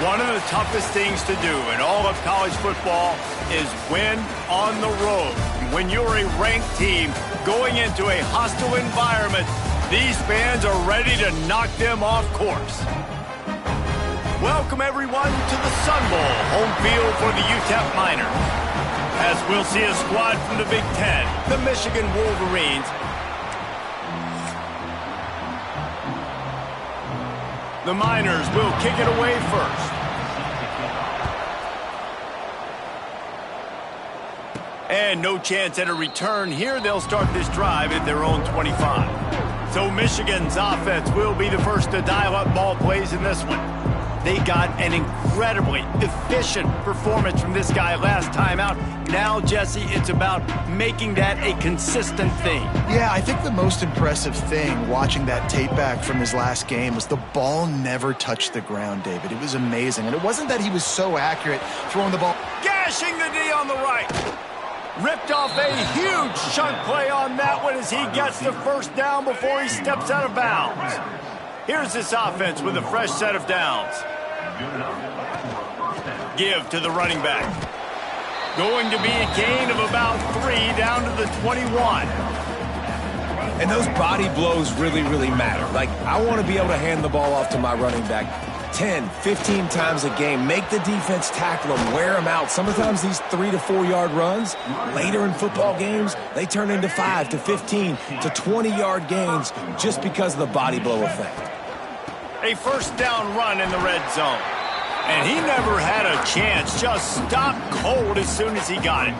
One of the toughest things to do in all of college football is win on the road. When you're a ranked team going into a hostile environment, these fans are ready to knock them off course. Welcome, everyone, to the Sun Bowl, home field for the UTEP Miners. As we'll see a squad from the Big Ten, the Michigan Wolverines. The Miners will kick it away first. And no chance at a return here. They'll start this drive at their own 25. So Michigan's offense will be the first to dial up ball plays in this one. They got an incredibly efficient performance from this guy last time out. Now, Jesse, it's about making that a consistent thing. Yeah, I think the most impressive thing watching that tape back from his last game was the ball never touched the ground, David. It was amazing. And it wasn't that he was so accurate throwing the ball. Gashing the D on the right. Ripped off a huge chunk play on that one as he gets the first down before he steps out of bounds. Here's this offense with a fresh set of downs. Give to the running back. Going to be a gain of about 3 down to the 21. And those body blows really, really matter. Like, I want to be able to hand the ball off to my running back 10, 15 times a game. Make the defense tackle them, wear them out. Sometimes these 3 to 4 yard runs, later in football games, they turn into 5 to 15 to 20 yard gains just because of the body blow effect. A first down run in the red zone. And he never had a chance, just stopped cold as soon as he got it.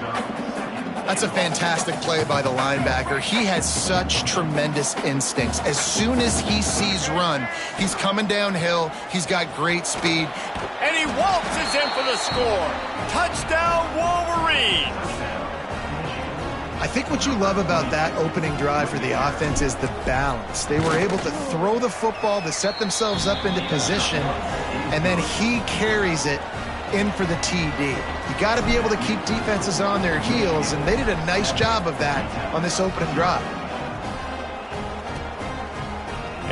That's a fantastic play by the linebacker. He has such tremendous instincts. As soon as he sees run, he's coming downhill. He's got great speed. And he waltzes in for the score. Touchdown, Wolverines. I think what you love about that opening drive for the offense is the balance. They were able to throw the football to set themselves up into position, and then he carries it in for the TD. You got to be able to keep defenses on their heels, and they did a nice job of that on this opening drive.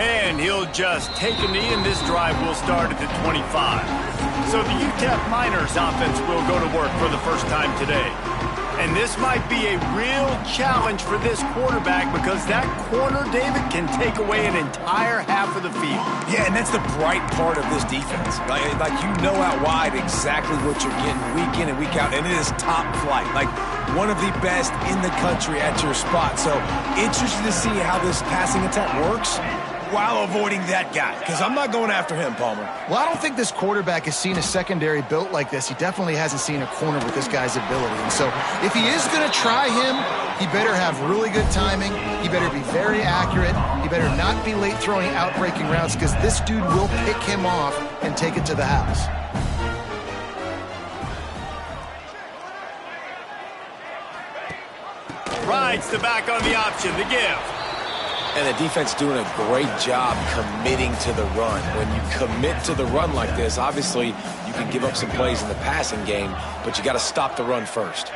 And he'll just take a knee, and this drive will start at the 25. So the UTEP Miners offense will go to work for the first time today. And this might be a real challenge for this quarterback because that corner, David, can take away an entire half of the field. Yeah, and that's the bright part of this defense. Like you know out wide exactly what you're getting week in and week out, and it is top flight. Like one of the best in the country at your spot. So interested to see how this passing attack works while avoiding that guy, because I'm not going after him, Palmer. Well, I don't think this quarterback has seen a secondary built like this. He definitely hasn't seen a corner with this guy's ability. And so if he is going to try him, he better have really good timing. He better be very accurate. He better not be late throwing out-breaking routes because this dude will pick him off and take it to the house. Rides the back on the option, the give. And the defense doing a great job committing to the run. When you commit to the run like this, obviously you can give up some plays in the passing game, but you got to stop the run first.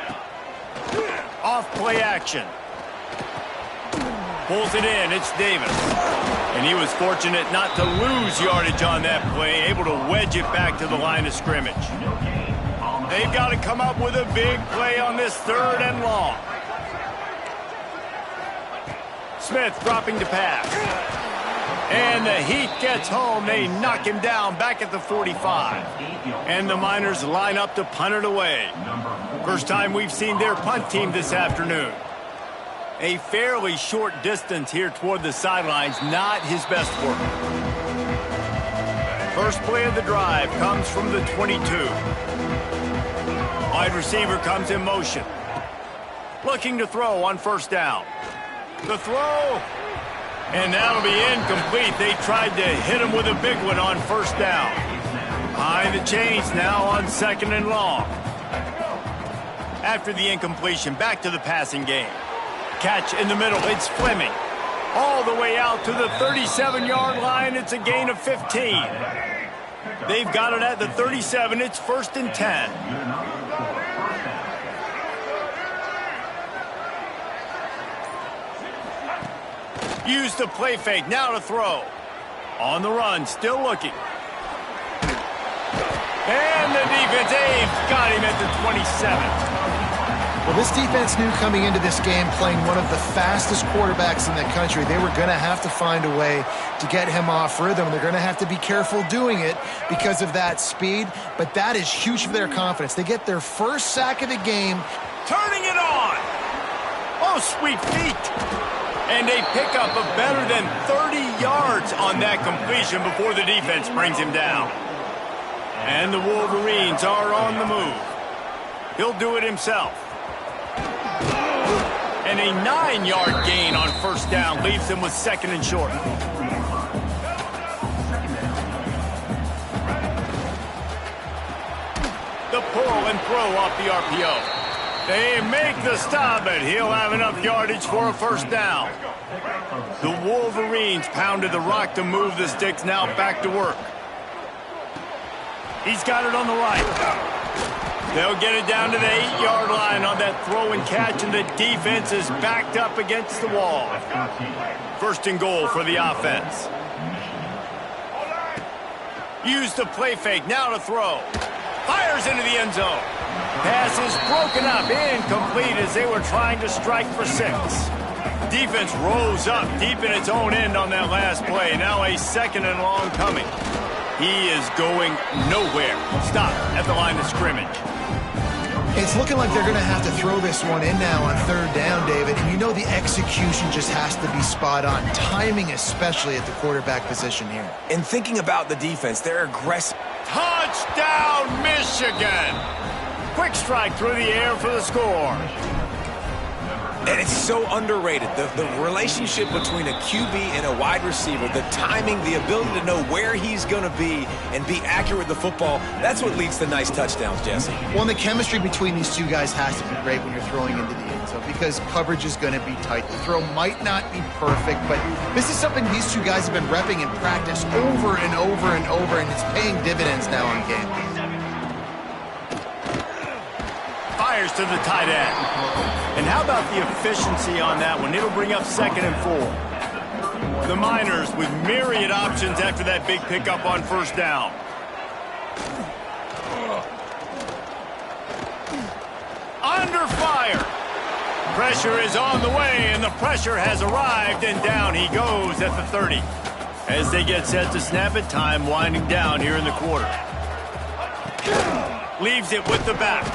Off play action. Pulls it in, it's Davis. And he was fortunate not to lose yardage on that play, able to wedge it back to the line of scrimmage. They've got to come up with a big play on this 3rd and long. Smith dropping to pass. And the Heat gets home. They knock him down back at the 45. And the Miners line up to punt it away. First time we've seen their punt team this afternoon. A fairly short distance here toward the sidelines. Not his best work. First play of the drive comes from the 22. Wide receiver comes in motion. Looking to throw on first down. The throw, and that'll be incomplete. They tried to hit him with a big one on first down. Behind the chains now on 2nd and long. After the incompletion, back to the passing game. Catch in the middle, it's Fleming. All the way out to the 37-yard line, it's a gain of 15. They've got it at the 37, it's 1st and 10. Use the play fake, now to throw. On the run, still looking. And the defense aims. Got him at the 27. Well, this defense knew coming into this game, playing one of the fastest quarterbacks in the country, they were going to have to find a way to get him off rhythm. They're going to have to be careful doing it because of that speed, but that is huge for their confidence. They get their first sack of the game. Turning it on. Oh, sweet feet. And they pick up a better than 30 yards on that completion before the defense brings him down. And the Wolverines are on the move. He'll do it himself. And a 9-yard gain on first down leaves him with second and short. The pull and throw off the RPO. They make the stop, but he'll have enough yardage for a first down. The Wolverines pounded the rock to move the sticks, now back to work. He's got it on the right. They'll get it down to the 8-yard line on that throw and catch, and the defense is backed up against the wall. First and goal for the offense. Use the play fake, now to throw. Fires into the end zone. Pass is broken up, incomplete as they were trying to strike for 6. Defense rose up deep in its own end on that last play. Now a second and long coming. He is going nowhere. Stop at the line of scrimmage. It's looking like they're going to have to throw this one in now on third down, David. And you know the execution just has to be spot on. Timing especially at the quarterback position here. And thinking about the defense, they're aggressive. Touchdown, Michigan! Quick strike through the air for the score. And it's so underrated. The relationship between a QB and a wide receiver, the timing, the ability to know where he's going to be and be accurate with the football, that's what leads to nice touchdowns, Jesse. Well, and the chemistry between these two guys has to be great when you're throwing into the end zone because coverage is going to be tight. The throw might not be perfect, but this is something these two guys have been repping in practice over and over and over, and it's paying dividends now in game. Fires to the tight end. And how about the efficiency on that one? It'll bring up second and 4. The Miners with myriad options after that big pickup on first down. Under fire. Pressure is on the way, and the pressure has arrived, and down he goes at the 30. As they get set to snap it, time winding down here in the quarter. Leaves it with the back.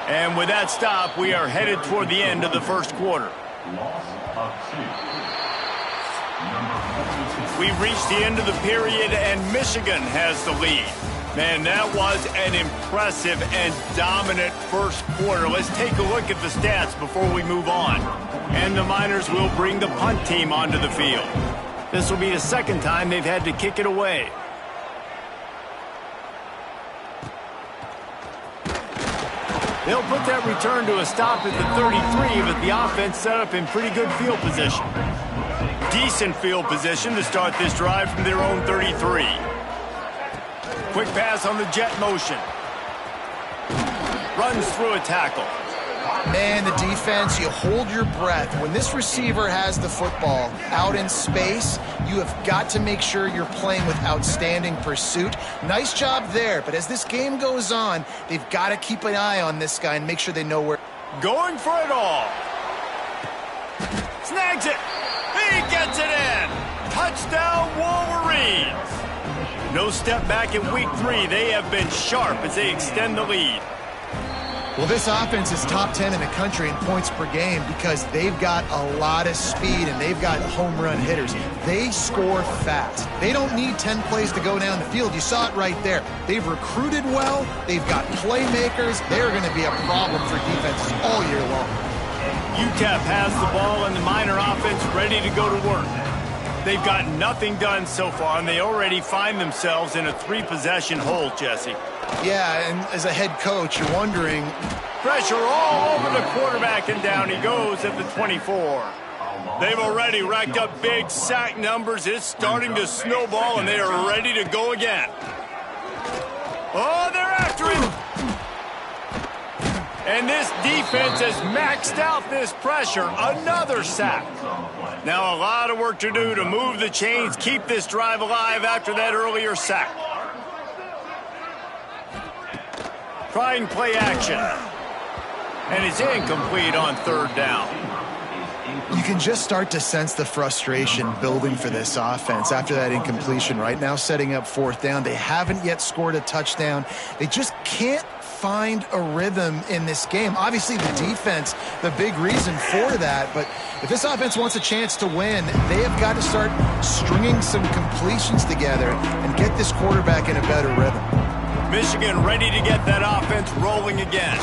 And with that stop, we are headed toward the end of the first quarter. We've reached the end of the period, and Michigan has the lead. Man, that was an impressive and dominant first quarter. Let's take a look at the stats before we move on. And the Miners will bring the punt team onto the field. This will be the second time they've had to kick it away. They'll put that return to a stop at the 33, but the offense set up in pretty good field position. Decent field position to start this drive from their own 33. Quick pass on the jet motion. Runs through a tackle. Man, the defense, you hold your breath. When this receiver has the football out in space, you have got to make sure you're playing with outstanding pursuit. Nice job there, but as this game goes on, they've got to keep an eye on this guy and make sure they know where. Going for it all. Snags it. He gets it in. Touchdown, Wolverines. No step back in week 3. They have been sharp as they extend the lead. Well, this offense is top 10 in the country in points per game because they've got a lot of speed and they've got home run hitters. They score fast. They don't need 10 plays to go down the field. You saw it right there. They've recruited well. They've got playmakers. They're going to be a problem for defenses all year long. UTEP has the ball and the Miner offense ready to go to work. They've got nothing done so far, and they already find themselves in a 3-possession hole, Jesse. Yeah, and as a head coach, you're wondering. Pressure all over the quarterback, and down he goes at the 24. They've already racked up big sack numbers. It's starting to snowball, and they are ready to go again. Oh, they're after him. And this defense has maxed out this pressure. Another sack. Now a lot of work to do to move the chains, keep this drive alive after that earlier sack. Trying play action. And it's incomplete on third down. You can just start to sense the frustration building for this offense after that incompletion. Right now, setting up fourth down. They haven't yet scored a touchdown. They just can't find a rhythm in this game. Obviously, the defense, the big reason for that. But if this offense wants a chance to win, they have got to start stringing some completions together and get this quarterback in a better rhythm. Michigan ready to get that offense rolling again.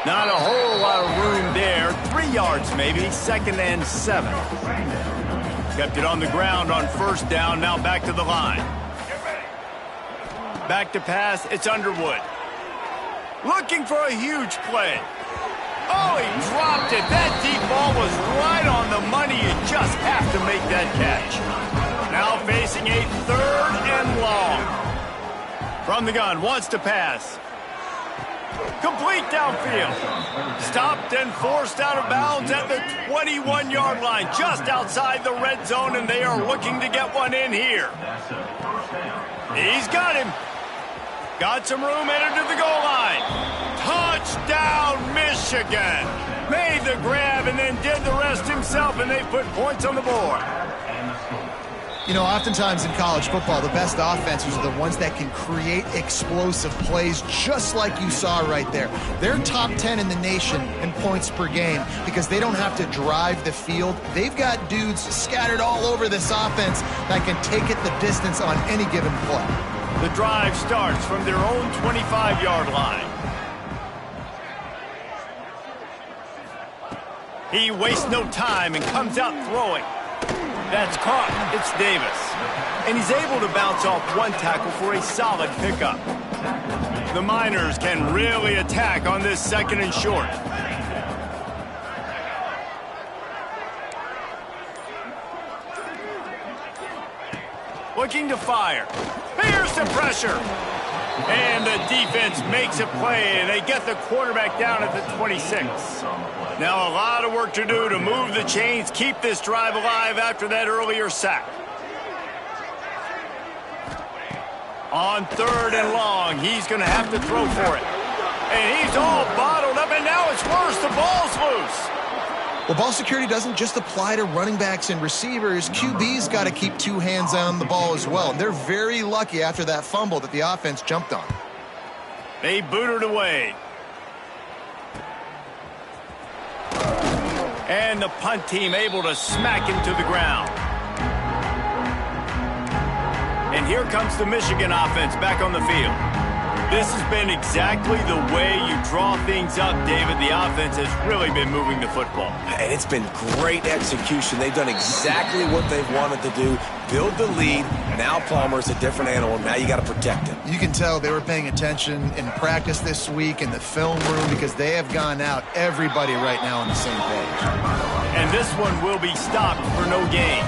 Not a whole lot of room there. 3 yards maybe, 2nd and 7. Kept it on the ground on first down, now back to the line. Back to pass, it's Underwood. Looking for a huge play. Oh, he dropped it. That deep ball was right on the money. You just have to make that catch. Now facing a 3rd and long. From the gun, wants to pass. Complete downfield. Stopped and forced out of bounds at the 21-yard line, just outside the red zone, and they are looking to get one in here. He's got him. Got some room, headed to the goal line. Touchdown, Michigan. Made the grab and then did the rest himself, and they put points on the board. You know, oftentimes in college football, the best offenses are the ones that can create explosive plays, just like you saw right there. They're top 10 in the nation in points per game because they don't have to drive the field. They've got dudes scattered all over this offense that can take it the distance on any given play. The drive starts from their own 25-yard line. He wastes no time and comes out throwing. That's caught. It's Davis. And he's able to bounce off one tackle for a solid pickup. The Miners can really attack on this 2nd and short. Looking to fire. Here's the pressure. And the defense makes a play, and they get the quarterback down at the 26. Now a lot of work to do to move the chains, keep this drive alive after that earlier sack. On 3rd and long, he's going to have to throw for it. And he's all bottled up, and now it's worse. The ball's loose. Well, ball security doesn't just apply to running backs and receivers. QB's got to keep 2 hands on the ball as well. And they're very lucky after that fumble that the offense jumped on. They booted away. And the punt team able to smack him to the ground. And here comes the Michigan offense back on the field. This has been exactly the way you draw things up, David. The offense has really been moving the football. And it's been great execution. They've done exactly what they've wanted to do. Build the lead. Now Palmer's a different animal. Now you got to protect him. You can tell they were paying attention in practice this week in the film room because they have gone out, everybody right now on the same page. And this one will be stopped for no gain.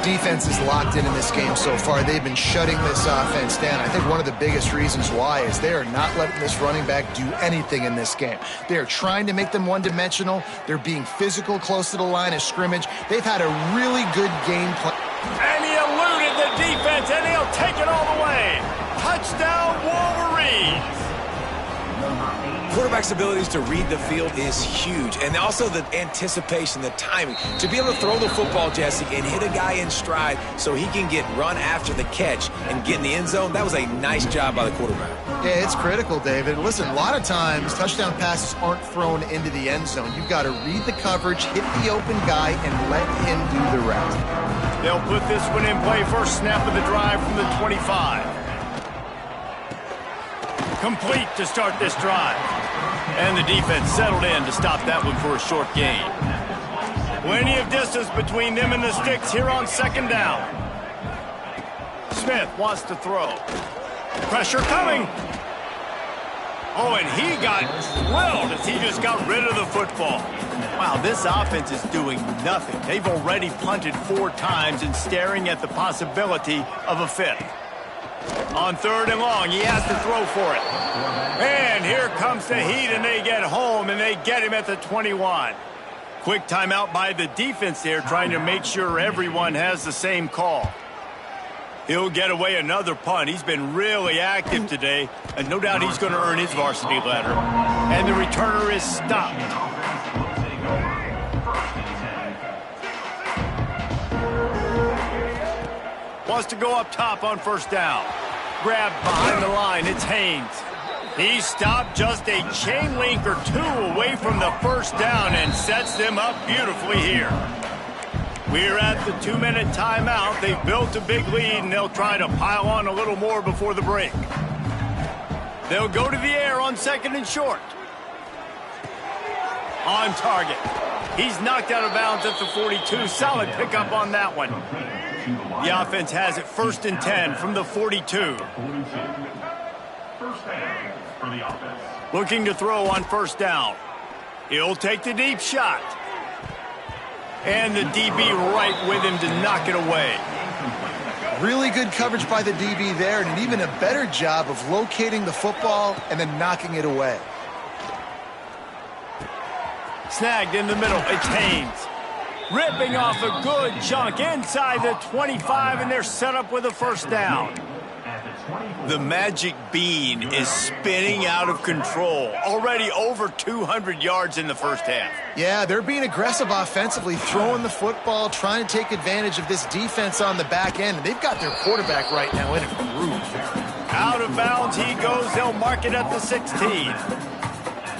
Defense is locked in this game so far. They've been shutting this offense down. I think one of the biggest reasons why is they are not letting this running back do anything in this game. They are trying to make them one-dimensional. They're being physical close to the line of scrimmage. They've had a really good game plan. And he eluded the defense, and he'll take it all the way. Touchdown, Wolverines. Quarterback's abilities to read the field is huge, and also the anticipation, the timing. To be able to throw the football, Jesse, and hit a guy in stride so he can get run after the catch and get in the end zone, that was a nice job by the quarterback. Yeah, it's critical, David. Listen, a lot of times touchdown passes aren't thrown into the end zone. You've got to read the coverage, hit the open guy, and let him do the rest. They'll put this one in play. First snap of the drive from the 25. Complete to start this drive. And the defense settled in to stop that one for a short gain. Plenty of distance between them and the sticks here on 2nd down. Smith wants to throw. Pressure coming. Oh, and he got thrilled as he just got rid of the football. Wow, this offense is doing nothing. They've already punted 4 times and staring at the possibility of a 5th. On 3rd and long, he has to throw for it. And here comes the heat, and they get home, and they get him at the 21. Quick timeout by the defense there, trying to make sure everyone has the same call. He'll get away another punt. He's been really active today, and no doubt he's going to earn his varsity letter. And the returner is stopped. Wants to go up top on first down. Grabbed behind the line. It's Haynes. He stopped just a chain link or two away from the first down and sets them up beautifully here. We're at the 2-minute timeout. They've built a big lead, and they'll try to pile on a little more before the break. They'll go to the air on second and short. On target. He's knocked out of bounds at the 42. Solid pickup on that one. The offense has it 1st and 10 from the 42. Looking to throw on first down. He'll take the deep shot. And the DB right with him to knock it away. Really good coverage by the DB there, and even a better job of locating the football and then knocking it away. Snagged in the middle. It's Haynes. Ripping off a good chunk inside the 25, and they're set up with a first down. The magic bean is spinning out of control. Already over 200 yards in the first half. Yeah, they're being aggressive offensively, throwing the football, trying to take advantage of this defense on the back end. And they've got their quarterback right now in a groove. Out of bounds he goes. They'll mark it at the 16.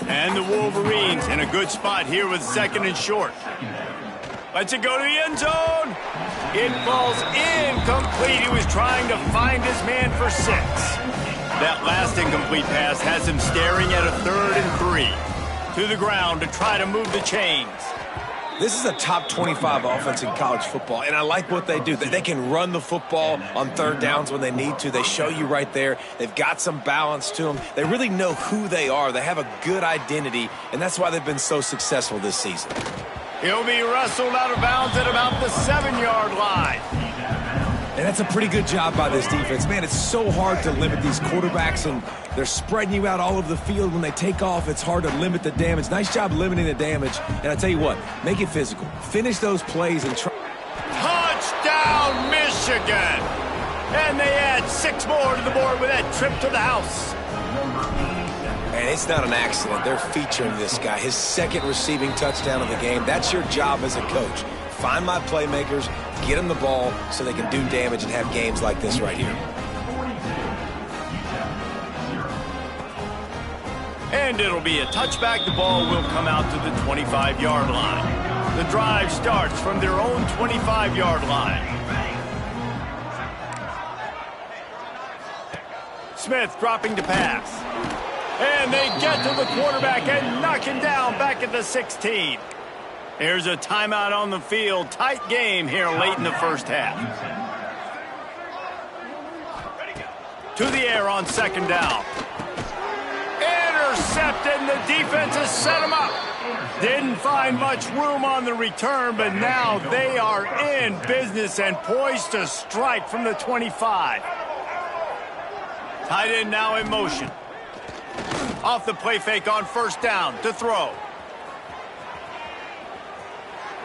And the Wolverines in a good spot here with second and short. Lets it go to the end zone. It falls incomplete. He was trying to find his man for 6. That last incomplete pass has him staring at a 3rd and 3. To the ground to try to move the chains. This is a top 25 offense in college football, and I like what they do. They can run the football on 3rd downs when they need to. They show you right there. They've got some balance to them. They really know who they are. They have a good identity, and that's why they've been so successful this season. He'll be wrestled out of bounds at about the 7-yard line. And that's a pretty good job by this defense. Man, it's so hard to limit these quarterbacks, and they're spreading you out all over the field. When they take off, it's hard to limit the damage. Nice job limiting the damage. And I tell you what, make it physical. Finish those plays and try. Touchdown, Michigan! And they add 6 more to the board with that trip to the house. And it's not an accident. They're featuring this guy. His 2nd receiving touchdown of the game. That's your job as a coach. Find my playmakers, get them the ball so they can do damage and have games like this right here. And it'll be a touchback. The ball will come out to the 25-yard line. The drive starts from their own 25-yard line. Smith dropping to pass. And they get to the quarterback and knock him down back at the 16. There's a timeout on the field. Tight game here late in the first half. To the air on second down. Intercepted, the defense has set him up. Didn't find much room on the return, but now they are in business and poised to strike from the 25. Tight end now in motion. Off the play fake on first down to throw.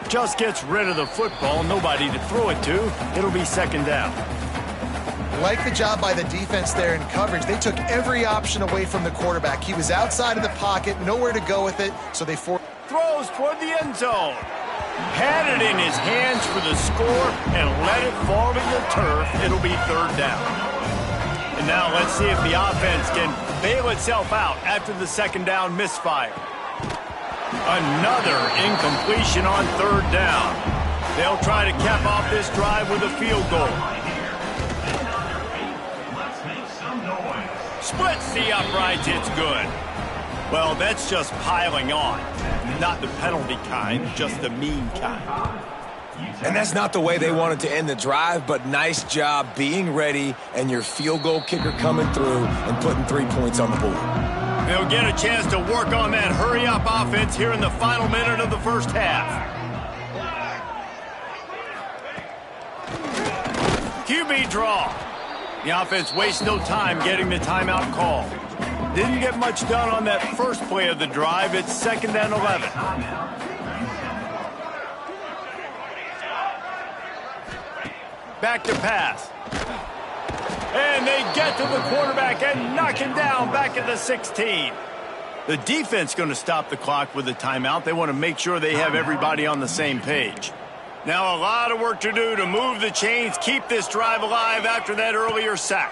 Just gets rid of the football. Nobody to throw it to. It'll be second down. Like the job by the defense there in coverage. They took every option away from the quarterback. He was outside of the pocket, nowhere to go with it, so they throws toward the end zone. Had it in his hands for the score and let it fall to the turf. It'll be third down. And now let's see if the offense can bail itself out after the second down misfire. Another incompletion on third down. They'll try to cap off this drive with a field goal. Splits the uprights, it's good. Well, that's just piling on. Not the penalty kind, just the mean kind. And that's not the way they wanted to end the drive, but nice job being ready and your field goal kicker coming through and putting 3 points on the board. They'll get a chance to work on that hurry-up offense here in the final minute of the first half. QB draw. The offense wastes no time getting the timeout call. Didn't get much done on that first play of the drive. It's second and 11. Back to pass. And they get to the quarterback and knock him down back at the 16. The defense going to stop the clock with a timeout. They want to make sure they have everybody on the same page. Now a lot of work to do to move the chains, keep this drive alive after that earlier sack.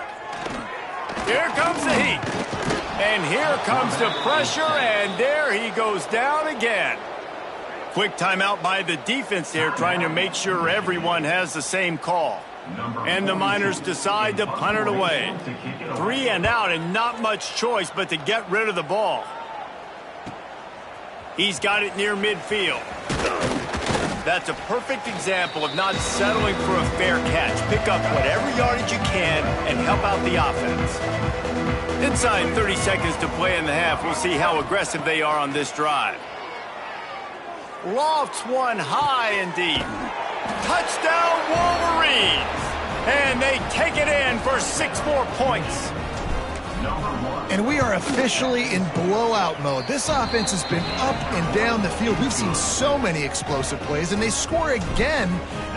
Here comes the heat. And here comes the pressure, and there he goes down again. Quick timeout by the defense there, trying to make sure everyone has the same call. And the Miners decide to punt it away. 3 and out, and not much choice but to get rid of the ball. He's got it near midfield. That's a perfect example of not settling for a fair catch. Pick up whatever yardage you can and help out the offense. Inside 30 seconds to play in the half, we'll see how aggressive they are on this drive. Lofts one high and deep. Touchdown Wolverines! And they take it in for 6 more points. And we are officially in blowout mode. This offense has been up and down the field. We've seen so many explosive plays, and they score again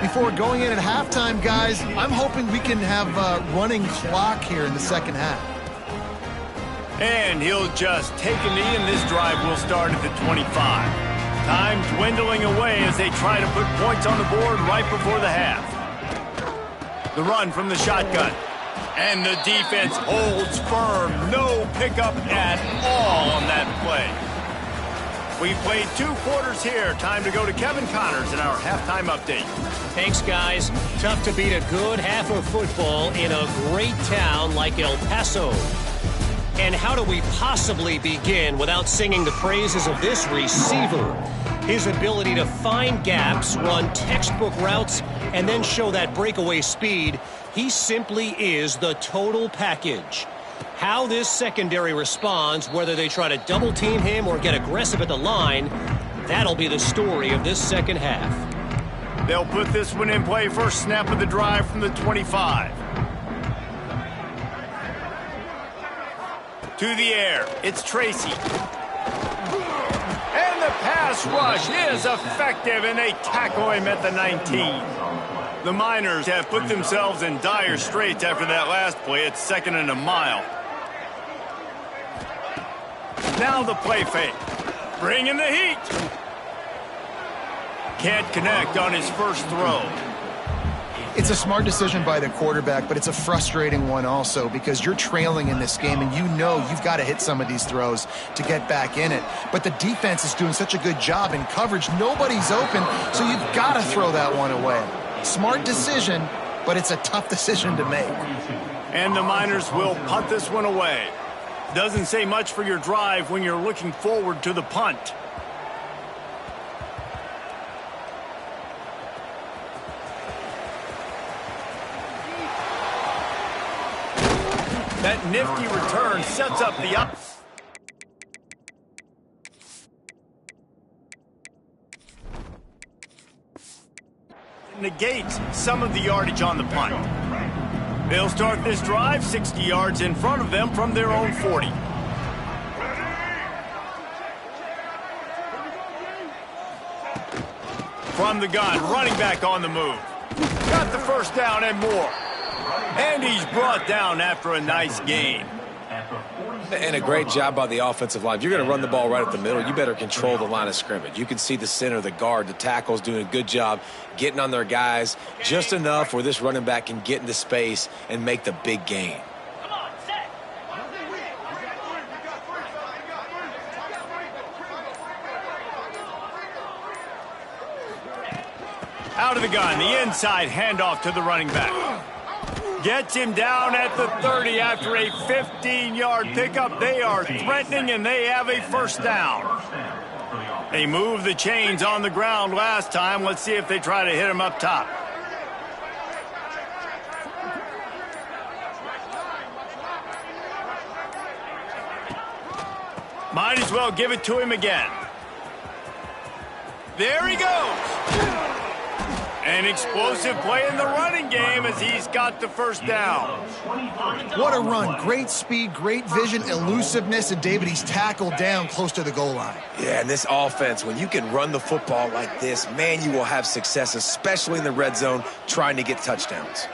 before going in at halftime, guys. I'm hoping we can have a running clock here in the second half. And he'll just take a knee, and this drive will start at the 25. Time dwindling away as they try to put points on the board right before the half. The run from the shotgun. And the defense holds firm. No pickup at all on that play. We played 2 quarters here. Time to go to Kevin Connors in our halftime update. Thanks, guys. Tough to beat a good half of football in a great town like El Paso. And how do we possibly begin without singing the praises of this receiver? His ability to find gaps, run textbook routes, and then show that breakaway speed. He simply is the total package. How this secondary responds, whether they try to double team him or get aggressive at the line, that'll be the story of this second half. They'll put this one in play first snap of the drive from the 25. To the air, it's Tracy. And the pass rush is effective, and they tackle him at the 19. The Miners have put themselves in dire straits after that last play. It's 2nd and a mile. Now the play fake. Bringing the heat. Can't connect on his first throw. It's a smart decision by the quarterback, but it's a frustrating one also because you're trailing in this game and you know you've got to hit some of these throws to get back in it. But the defense is doing such a good job in coverage. Nobody's open, so you've got to throw that one away. Smart decision, but it's a tough decision to make. And the Miners will punt this one away. Doesn't say much for your drive when you're looking forward to the punt. That nifty return sets up the up. Negates some of the yardage on the punt. They'll start this drive 60 yards in front of them from their own 40. From the gun, running back on the move. Got the first down and more. And he's brought down after a nice gain. And a great job by the offensive line. If you're going to run the ball right up the middle, you better control the line of scrimmage. You can see the center, the guard, the tackles doing a good job getting on their guys just enough where this running back can get into space and make the big gain. Out of the gun, the inside handoff to the running back. Gets him down at the 30 after a 15-yard pickup. They are threatening, and they have a first down. They moved the chains on the ground last time. Let's see if they try to hit him up top. Might as well give it to him again. There he goes. An explosive play in the running game as he's got the first down. What a run. Great speed, great vision, elusiveness, and David, he's tackled down close to the goal line. Yeah, and this offense, when you can run the football like this, man, you will have success, especially in the red zone, trying to get touchdowns.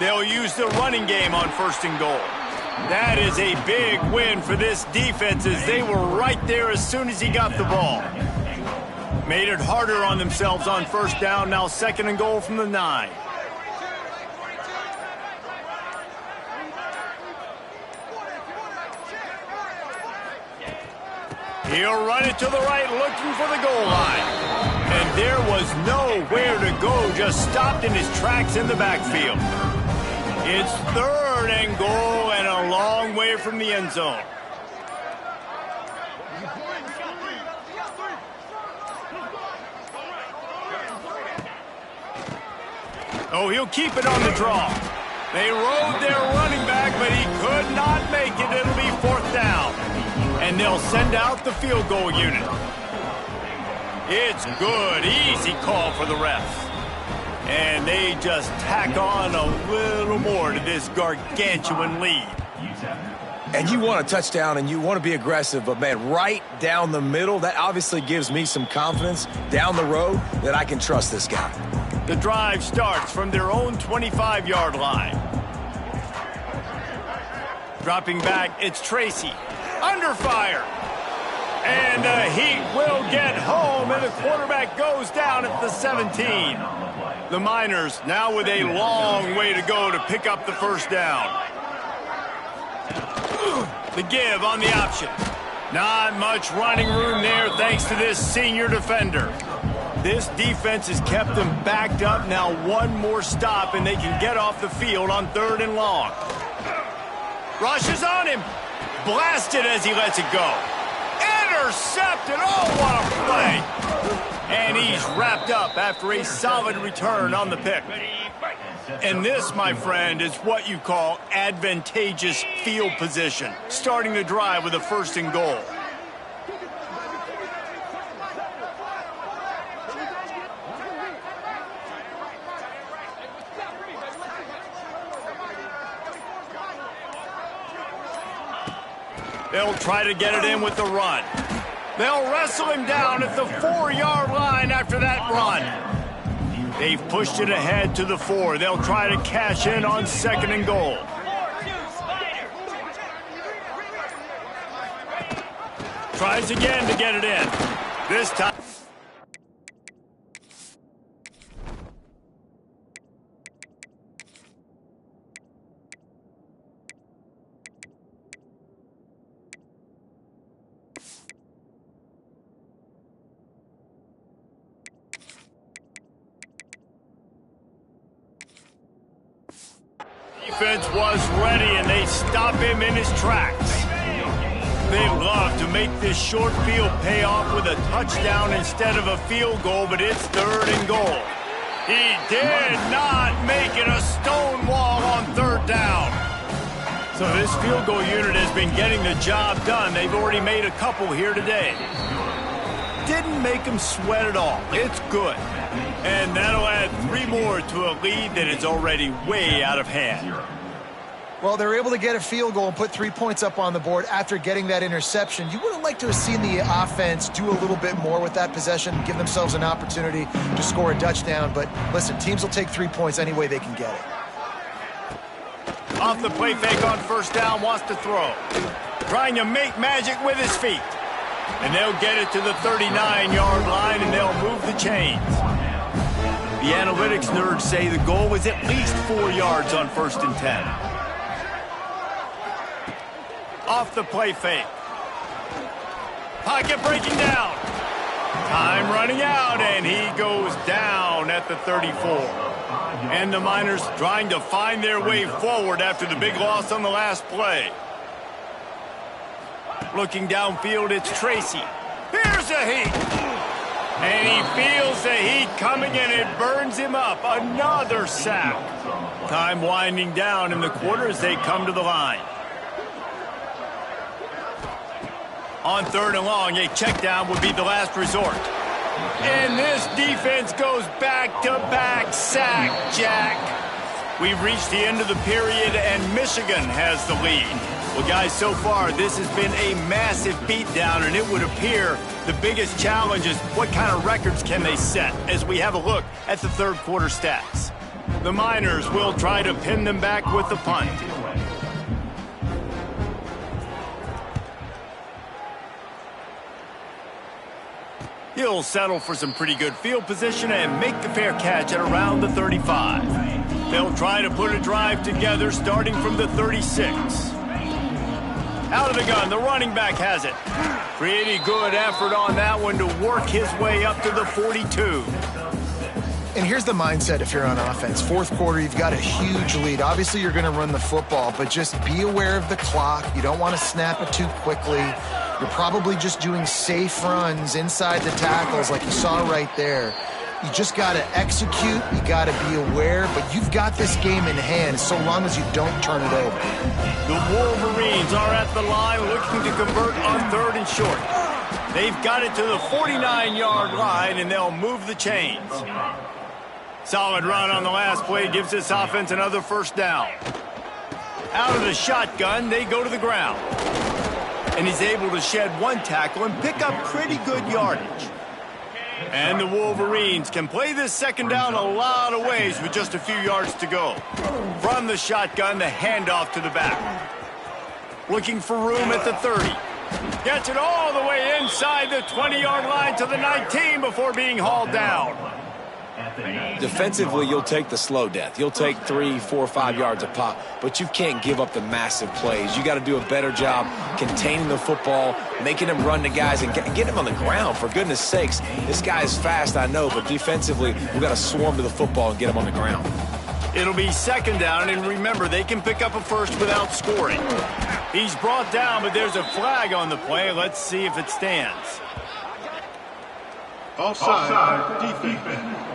They'll use the running game on 1st and goal. That is a big win for this defense as they were right there as soon as he got the ball. Made it harder on themselves on 1st down, now 2nd and goal from the 9. He'll run it to the right, looking for the goal line. And there was nowhere to go, just stopped in his tracks in the backfield. It's 3rd and goal and a long way from the end zone. Oh, he'll keep it on the draw. They rode their running back, but he could not make it. It'll be 4th down. And they'll send out the field goal unit. It's good. Easy call for the refs. And they just tack on a little more to this gargantuan lead. And you want a touchdown and you want to be aggressive, but, man, right down the middle, that obviously gives me some confidence down the road that I can trust this guy. The drive starts from their own 25-yard line. Dropping back, it's Tracy. Under fire. And the Heat will get home, and the quarterback goes down at the 17. The Miners now with a long way to go to pick up the 1st down. The give on the option. Not much running room there thanks to this senior defender. This defense has kept them backed up. Now one more stop, and they can get off the field on 3rd and long. Rushes on him. Blasted as he lets it go. Intercepted. Oh, what a play. And he's wrapped up after a solid return on the pick. And this, my friend, is what you call advantageous field position. Starting the drive with a 1st and goal. They'll try to get it in with the run. They'll wrestle him down at the 4-yard line after that run. They've pushed it ahead to the 4. They'll try to cash in on 2nd and goal. Tries again to get it in. This time. Defense was ready, and they stop him in his tracks. They love to make this short field pay off with a touchdown instead of a field goal, but it's 3rd and goal. He did not make it a stone wall on 3rd down. So this field goal unit has been getting the job done. They've already made a couple here today. Didn't make them sweat at all. It's good. And that'll add 3 more to a lead that is already way out of hand. Well, they're able to get a field goal and put 3 points up on the board after getting that interception. You would have liked to have seen the offense do a little bit more with that possession, give themselves an opportunity to score a touchdown. But listen, teams will take 3 points any way they can get it. Off the play fake on 1st down, wants to throw. Trying to make magic with his feet. And they'll get it to the 39-yard line, and they'll move the chains. The analytics nerds say the goal was at least 4 yards on 1st and 10. Off the play fake. Pocket breaking down. Time running out, and he goes down at the 34. And the Miners trying to find their way forward after the big loss on the last play. Looking downfield, it's Tracy. Here's a Heat. And he feels the heat coming, and it burns him up. Another sack. Time winding down in the quarter as they come to the line. On 3rd and long, a check down would be the last resort. And this defense goes back-to-back sack, Jack. We've reached the end of the period, and Michigan has the lead. Well, guys, so far, this has been a massive beatdown, and it would appear the biggest challenge is what kind of records can they set as we have a look at the 3rd quarter stats. The Miners will try to pin them back with the punt. He'll settle for some pretty good field position and make the fair catch at around the 35. They'll try to put a drive together starting from the 36. Out of the gun, the running back has it. Pretty good effort on that one to work his way up to the 42. And here's the mindset if you're on offense. Fourth quarter, you've got a huge lead. Obviously, you're going to run the football, but just be aware of the clock. You don't want to snap it too quickly. You're probably just doing safe runs inside the tackles like you saw right there. You just got to execute. You got to be aware, but you've got this game in hand so long as you don't turn it over. The Wolverines are at the line looking to convert on 3rd and short. They've got it to the 49-yard line, and they'll move the chains. Solid run on the last play gives this offense another first down. Out of the shotgun, they go to the ground. And he's able to shed one tackle and pick up pretty good yardage. And the Wolverines can play this second down a lot of ways with just a few yards to go. From the shotgun, the handoff to the back. Looking for room at the 30. Gets it all the way inside the 20-yard line to the 19 before being hauled down. Defensively, you'll take the slow death. You'll take 3, 4, 5 yards a pop, but you can't give up the massive plays. You got to do a better job containing the football, making them run to guys, and get them on the ground, for goodness sakes. This guy is fast, I know, but defensively, we've got to swarm to the football and get him on the ground. It'll be second down, and remember, they can pick up a first without scoring. He's brought down, but there's a flag on the play. Let's see if it stands. Offside, defense.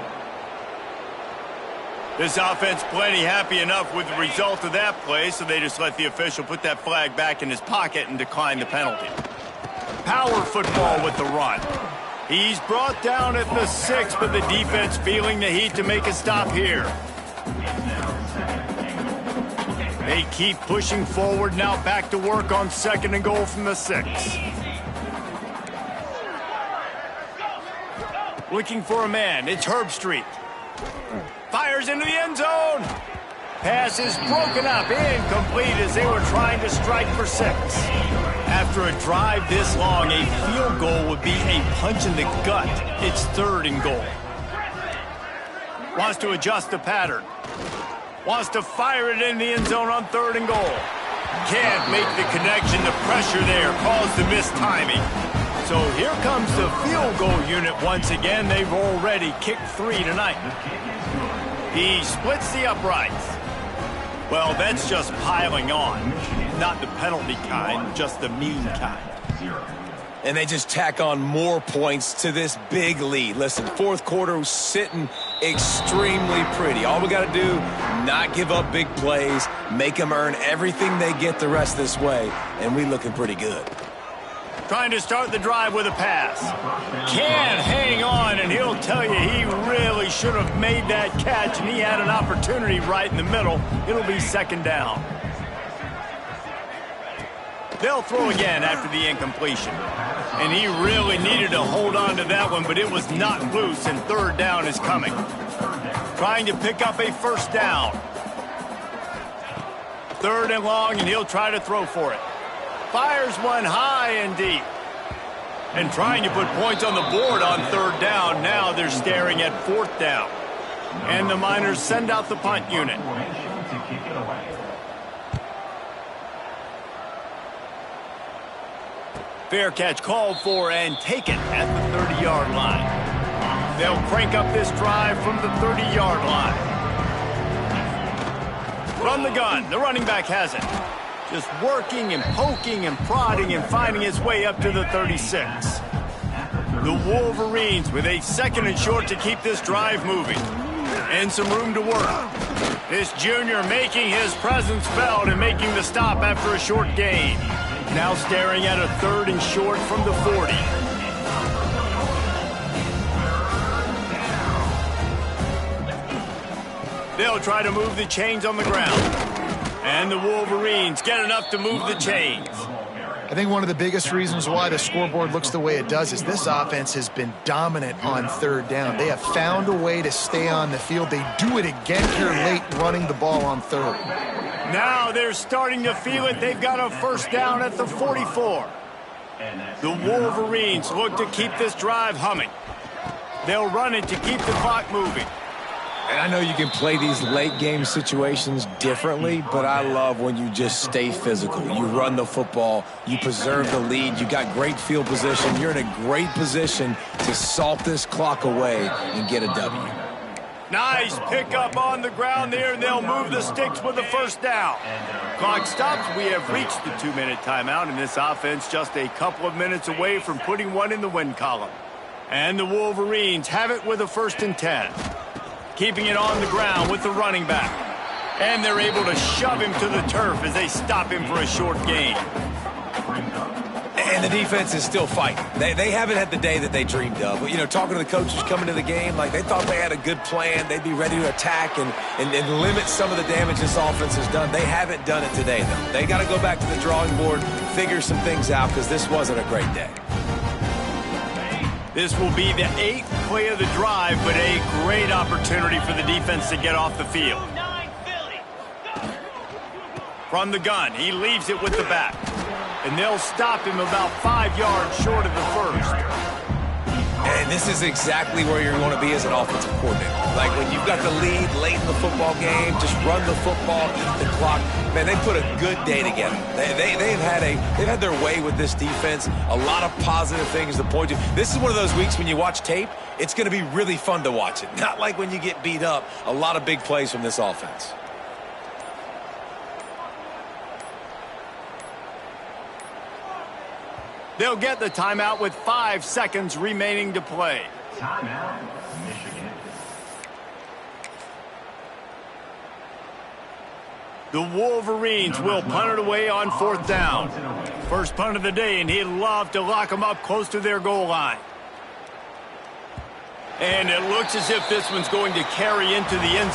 This offense plenty happy enough with the result of that play, so they just let the official put that flag back in his pocket and decline the penalty. Power football with the run. He's brought down at the 6, but the defense feeling the heat to make a stop here. They keep pushing forward, now back to work on 2nd and goal from the 6. Looking for a man, it's Herbstreit. Fires into the end zone. Pass is broken up, incomplete as they were trying to strike for 6. After a drive this long, a field goal would be a punch in the gut. It's 3rd and goal. Wants to adjust the pattern. Wants to fire it in the end zone on 3rd and goal. Can't make the connection. The pressure there caused the missed timing. So here comes the field goal unit once again. They've already kicked 3 tonight. He splits the uprights. Well, that's just piling on. Not the penalty kind, just the mean kind. And they just tack on more points to this big lead. Listen, fourth quarter was sitting extremely pretty. All we got to do, not give up big plays, make them earn everything they get the rest this way, and we looking pretty good. Trying to start the drive with a pass. Can't hang on, and he'll tell you he really should have made that catch, and he had an opportunity right in the middle. It'll be 2nd down. They'll throw again after the incompletion. And he really needed to hold on to that one, but it was not loose, and 3rd down is coming. Trying to pick up a first down. 3rd and long, and he'll try to throw for it. Fires one high and deep. And trying to put points on the board on 3rd down. Now they're staring at 4th down. And the Miners send out the punt unit. Fair catch called for and taken at the 30-yard line. They'll crank up this drive from the 30-yard line. From the gun, the running back has it. Just working and poking and prodding and finding his way up to the 36. The Wolverines with a 2nd and short to keep this drive moving. And some room to work. This junior making his presence felt and making the stop after a short gain. Now staring at a 3rd and short from the 40. They'll try to move the chains on the ground. And the Wolverines get enough to move the chains. I think one of the biggest reasons why the scoreboard looks the way it does is this offense has been dominant on third down. They have found a way to stay on the field. They do it again here late, running the ball on third. Now they're starting to feel it. They've got a first down at the 44. The Wolverines look to keep this drive humming. They'll run it to keep the clock moving. And I know you can play these late game situations differently, but I love when you just stay physical. You run the football, you preserve the lead, you got great field position. You're in a great position to salt this clock away and get a W. Nice pickup on the ground there, and they'll move the sticks with the first down. Clock stops. We have reached the 2-minute timeout, and this offense just a couple of minutes away from putting one in the win column. And the Wolverines have it with a 1st and 10. Keeping it on the ground with the running back. And they're able to shove him to the turf as they stop him for a short gain. And the defense is still fighting. They haven't had the day that they dreamed of. You know, talking to the coaches coming to the game, like they thought they had a good plan. They'd be ready to attack and limit some of the damage this offense has done. They haven't done it today, though. They got to go back to the drawing board, figure some things out, because this wasn't a great day. This will be the 8th play of the drive, but a great opportunity for the defense to get off the field. From the gun, he leaves it with the back. And they'll stop him about 5 yards short of the first. And this is exactly where you're going to be as an offensive coordinator. Like when you've got the lead late in the football game, just run the football, eat the clock. Man, they put a good day together. They've had their way with this defense. A lot of positive things to point to. This is one of those weeks when you watch tape, it's going to be really fun to watch it. Not like when you get beat up. A lot of big plays from this offense. They'll get the timeout with 5 seconds remaining to play. Timeout, Michigan. The Wolverines will punt it away on 4th down. First punt of the day, and he'd love to lock them up close to their goal line. And it looks as if this one's going to carry into the end